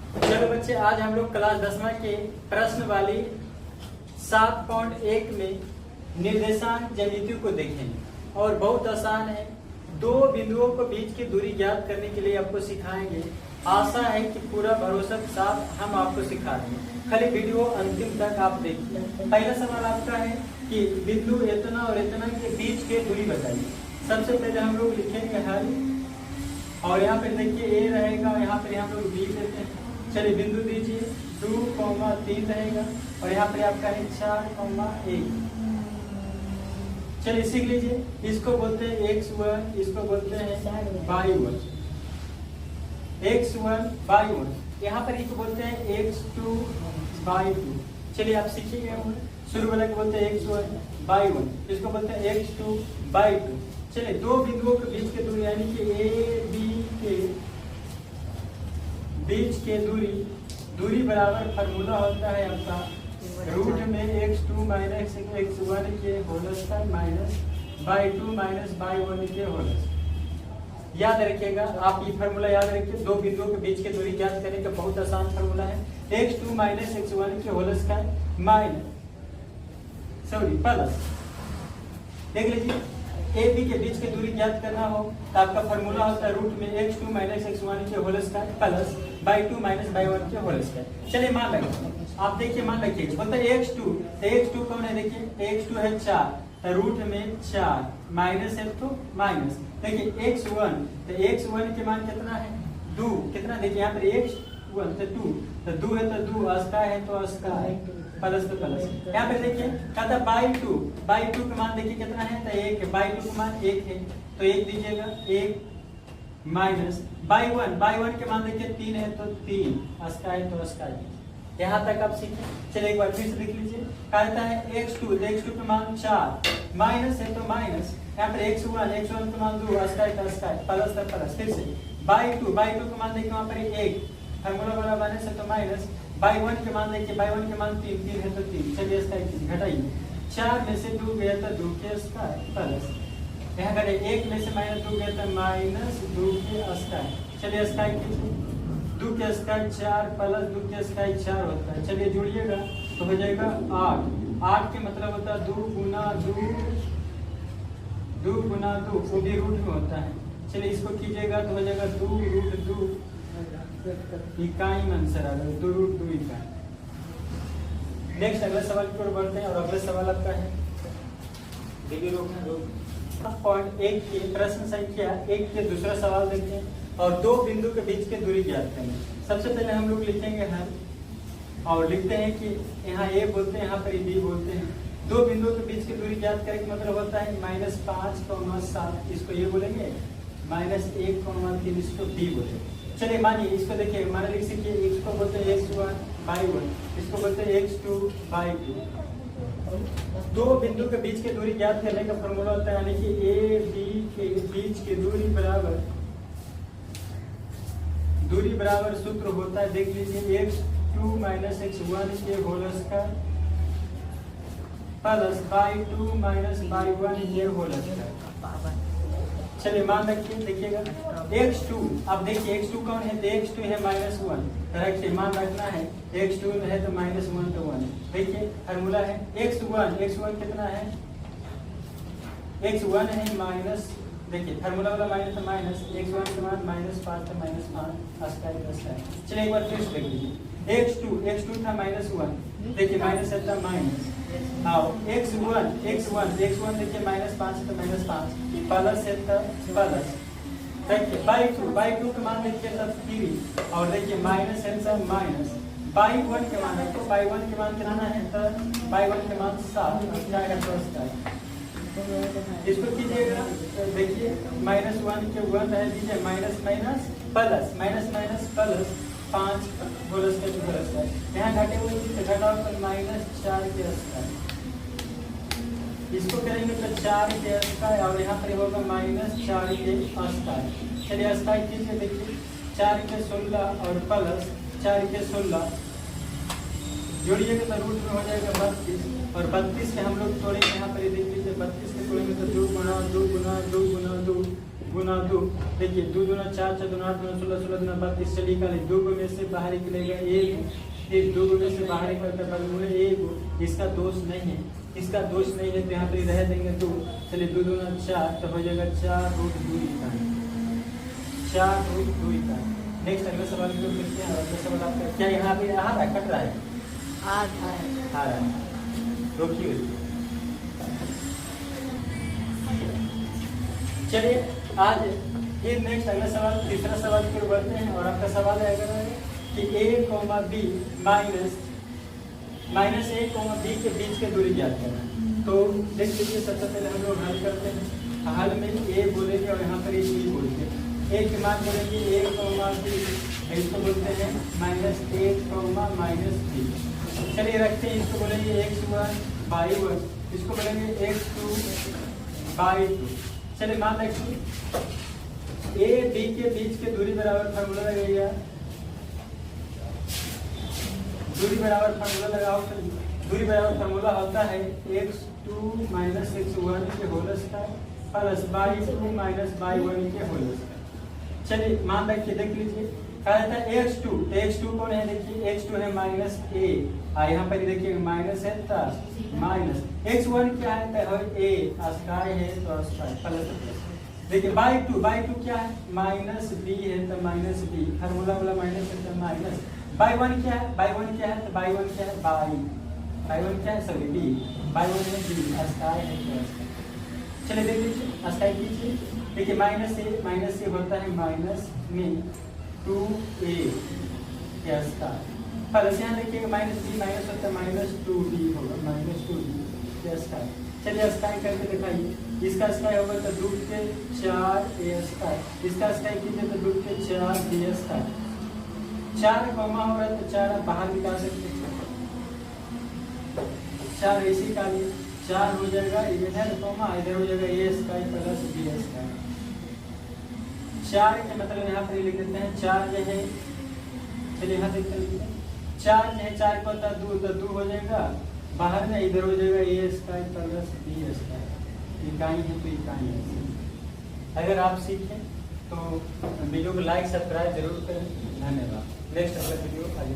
चलो बच्चे, आज हम लोग क्लास 10वीं के प्रश्न वाली 7.1 में निर्देशांक ज्यामिति को देखेंगे और बहुत आसान है। दो बिंदुओं को बीच की दूरी ज्ञात करने के लिए आपको सिखाएंगे। आशा है कि पूरा भरोसा के साथ हम आपको सिखा देंगे। खाली वीडियो अंतिम तक आप देखिए। पहला सवाल आपका है कि बिंदु इतना और इतना के बीच की दूरी बताइए। सबसे पहले हम लोग लिखेंगे हल, और यहाँ पे देखिए ए रहेगा, यहाँ पे हम लोग बी देते हैं। चलिए बिंदु दीजिए 2,3 रहेगा और यहाँ पे आपका है 4,1। चलिए सीख लीजिए। इसको बोलते हैं x1, इसको बोलते हैं y1। x1 y1, यहाँ पर इसको बोलते हैं x2 y2। चलिए आप सीखिएगा। शुरू वाला को बोलते हैं x1 y1, इसको बोलते हैं x2 y2। चलिए दो बिंदुओं के बीच की दूरी यानी कि ए बी के बीच के दूरी बराबर फार्मूला होता है आपका रूट में x2 माइनस x1 के whole square minus y2 minus y1 के होल स्क्वायर। याद रखिएगा, आप ये फार्मूला याद रखिए। दो बिंदुओं के बीच की दूरी ज्ञात करने का बहुत आसान फार्मूला है। x2 माइनस x1 के होल स्क्वायर माइनस प्लस, देख लीजिए ए बी के बीच की दूरी ज्ञात करना हो तो आपका फार्मूला होता है रूट में x2 माइनस x1 के whole square plus y2 minus y1 के होल स्क्वायर। चलिए मान लगे, आप देखिए मान रखिए बोलते हैं x2, तो x2 कौन है? देखिए x2 है 4, तो रूट में 4 माइनस है तो माइनस। देखिए x1, तो x1 के मान कितना है? 2। कितना देखिए यहाँ पर x1 तो 2, तो 2 है तो 2, स्क्वायर है तो स्क्वायर प्लस तो प्लस। यहाँ पे देखिए कहता है y2 का मान देखिए कितना है? तो 1 है। y2 का मान 1 है तो 1 दीजिएगा, 1 माइनस y1 के मान देखिए 3 है तो 3, स्क्वायर तो स्क्वायर। यहाँ तक आप सीखे। चलिए एक बार फिर से लिख लीजिए। कहता है x2 का मान 4, माइनस है तो माइनस। यहाँ पर x1 का मान 2, स्क्वायर का स्क्वायर प्लस तो प्लस। फिर से y2 का मान देखिए वहाँ पर 1, फार्मूला वाला माइनस है तो माइनस। y1 के मान देखिए, y1 के मान 3 है तो 3। चलिए इसका घटाइए, 4 में से 2 गया तो 2 के स्क्वायर प्लस, यहाँ घटे 1 में से माइनस 2 गया तो माइनस 2 के स्क्वायर। चलिए स्क्वायर कीजिए, 2 के स्क्वायर 4 प्लस 2 के स्क्वायर 4 होता है। चलिए जोड़िएगा तो हो जाएगा 8 के मतलब होता है 2 गुना 2, वो भी रूट में होता है। चलिए इसको कीजिएगा तो हो जाएगा 2 रूट 2 इकाई में आंसर आ गया, 2 रूट 2 इकाई। नेक्स्ट अगले सवाल की ओर बढ़ते हैं और अगले सवाल आपका है देखिए पॉइंट 1 के प्रश्न संख्या 1 के दूसरा सवाल देखते हैं और दो बिंदु के बीच की दूरी ज्ञात करेंगे। सबसे पहले हम लोग लिखेंगे हल और लिखते हैं कि यहाँ ए बोलते हैं, यहाँ पर बी बोलते हैं। दो बिंदुओं के बीच की दूरी ज्ञात करें का मतलब होता है -5, 7, इसको ये बोलेंगे, -1, 3 इसको बी बोलेंगे। चलिए मानिए इसको देखिए, मान लिख सीखिए, इसको बोलते हैं x1 y1, इसको बोलते हैं x2 y2। दो बिंदु के बीच की दूरी ज्ञात करने का फॉर्मूला होता है यानी कि ए बी के बीच की दूरी बराबर सूत्र होता है, देख लीजिए x2 माइनस x1 के whole square plus y2 minus y1 के होल स्क्वायर। चलिए मान रखिए, देखिएगा x2, अब देखिए x2 कौन है? तो x2 है -1, रखिए मान रखना है x2 है तो -1 तो 1। देखिए फार्मूला है x1 कितना है? x1 है माइनस, देखिए फार्मूला वाला माइनस तो माइनस, x1 के मान -5 तो -5 स्क्वायर का स्क्वायर। चलिए एक बार फिर से देख लीजिए, x2 था -1, देखिए माइनस है तो माइनस। आओ x1 देखिए -5 तो -5 प्लस है तो प्लस। देखिए y2 के मान देखिए तब 3 और देखिए माइनस है तो माइनस। y1 के मान है तो y1 के मान कितना है? तो y1 के मान 7, स्क्वायर का स्क्वायर। इसको कीजिएगा तो देखिए -1 के 1 रह दीजिए, माइनस प्लस 5 होल स्क्वायर। यहाँ घटे हुए घटाओ तो -4 के स्क्वायर। इसको करेंगे तो 4 के स्क्वायर और यहाँ पर होगा -4 के स्क्वायर। चलिए स्क्वायर कीजिए, देखिए 4 के 16 और प्लस 4 के 16 जोड़िएगा तो रूट में हो जाएगा 32 और 32 के हम लोग तोड़ेंगे। यहाँ पर देख लीजिए 32 के तोड़ेंगे तो 2 गुना 2 गुना 2 गुना 2 गुना 2, देखिए 2 दूना 4, 4 दूना 8, 16, 16 दूना 32, चलिए निकालिए 2 को में से बाहर निकलेगा 1, 2 को में से बाहर निकलता है वर्गमूल 1, इसका दोष नहीं है, इसका दोष नहीं है तो यहाँ पे रह देंगे 2, चलिए 2 दूना 4 तो हो जाएगा 4√2 इकाई, 4√2 इकाई। नेक्स्ट अगला सवाल की ओर देखते हैं। अगला सवाल आपका क्या यहाँ पे आ रहा है, कट रहा है, आ रहा है, रोकिए। चलिए आज फिर नेक्स्ट अगला सवाल, तीसरा सवाल की ओर बढ़ते हैं। और आपका सवाल है अगर कि a, b minus a, b के बीच की दूरी ज्ञात करना। तो देख लीजिए, सबसे पहले हम लोग हल करते हैं। हल में a बोलेंगे और यहाँ पर एक b बोलते हैं। a के मान बोलेंगे a, b, इसको बोलते हैं -a, -b। चलिए रखते हैं, इसको बोलेंगे x1 by 1, इसको बोलेंगे x2 by 2। चलिए मान रखिए a b के बीच के दूरी बराबर फार्मूला लगाइए, दूरी बराबर फार्मूला लगाओ। दूरी बराबर फार्मूला होता है x2 - x1 के whole square plus y2 - y1 के होल स्क्वायर। चलिए मान रखिए, देख लीजिए कहा जाता है x2 कौन है, देखिए x2 है -a, यहाँ पर देखिए माइनस है तो माइनस, x1 क्या है तो a, स्क्वायर है तो स्क्वायर प्लस, देखिए y2 क्या है -b है तो -b, फार्मूला वाला माइनस है तो माइनस। y1 क्या है तो y1 क्या है y1 क्या है सॉरी b, y1 है b, स्क्वायर है तो स्क्वायर। चलिए देख लीजिए, स्क्वायर कीजिए, देखिए माइनस से होता है माइनस में 2a क्या स्क्वायर प्लस, यहाँ देखिए -b माइनस होता है -2b होगा, -2b क्या स्क्वायर। चलिए स्क्वायर करके दिखाइए, इसका स्क्वायर होगा तो 2 के 4a स्क्वायर, इसका स्क्वायर कीजिए तो 2 के 4b स्क्वायर। 4 कॉमा हो रहा है तो 4 आप बाहर निकाल सकते हैं, 4 ऐसे निकालिए, 4 हो जाएगा इधर कॉमा इधर हो जाएगा a square plus b square. 4 के मतलब यहाँ पर लिख देते हैं 4 जो है, चलिए यहाँ देखते हैं 4 जो है 4 को होता है 2 तो 2 हो जाएगा, बाहर में इधर हो जाएगा a square plus b square, इकाई है तो इकाई है। अगर आप सीखें तो वीडियो को लाइक सब्सक्राइब जरूर करें। धन्यवाद। नेक्स्ट अगला वीडियो आगे।